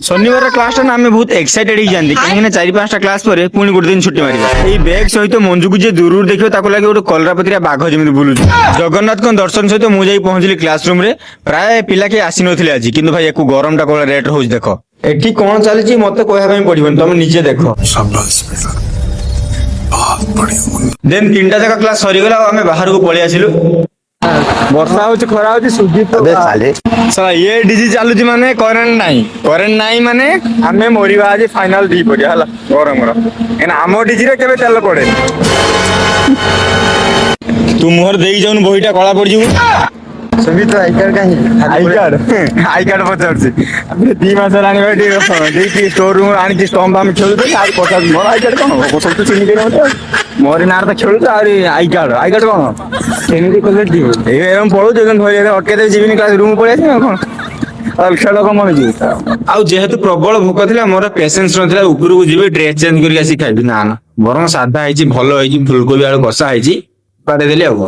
शनिवार क्लास ना आम बहुत एक्साइटेड ही जाती कहीं चार पांचटा क्लास पर पुणी गोटे दिन छुट्टी मारिबा एई बैग सहित मंजू को जे दूर देखियो ताको लागे गोटे कलरापत्रिया बाघ जमी बुलू जगन्नाथ को दर्शन सहित मु जाई पहुंचली क्लासरूम रे प्राय पिला के आसी नथिले आज किंतु भाई एको गरम टा कोला रेट होज देखो एठी कोन चलीची मते कहया पई पड़िबन तुम नीचे देखो शाबाश बेटा बहुत बढ़िया देन तीनटा जगह क्लास सरी गला आमे बाहर को पळि आसिलु वर्षा होची खरा होची सुजीत अबे साले सला ये डीजी चालुची माने करेंट नाही माने आमे मोरिबा आज फाइनल दी पड़िया हला गरम गरम एना आमो डीजी रे केबे तेल पड़े तू मोहर देई जाउन बहिटा कळा पड़ जिवु सुमित आई कार्ड कहीं आई कार्ड पचारছি আপনি 2 মাস রানি ভাই দেখি স্টোর রুম আনি স্টম্প আমি খেলুতে আর পচার মোর আই কার্ড কোন বসল তো চিনি কেন মতে মোর নার তো খেলুতে আর আই কার্ড কোন এমনি কলে দিও এই এরকম পড়ো যখন ধরে অটকে দেই জীবনী ক্লাস রুম পড়ে আছে এখন আর খেলা কম আমি দিই আউ যেহেতু প্রবল ভোক ଥିଲା মোর পেশেন্স নଥିଲା উপরକୁ ଯିବି ଡ୍ରେସ ଚେଞ୍ଜ କରିକି আসি ଖାଇବି ନା ନା ବରଂ ସାଧା ହେଇଛି ଭଲ ହେଇଛି ଫୁଲକୋବି ଆଳୁ କଷା ହେଇଛି ପାରେ ଦେଲି ଆଉ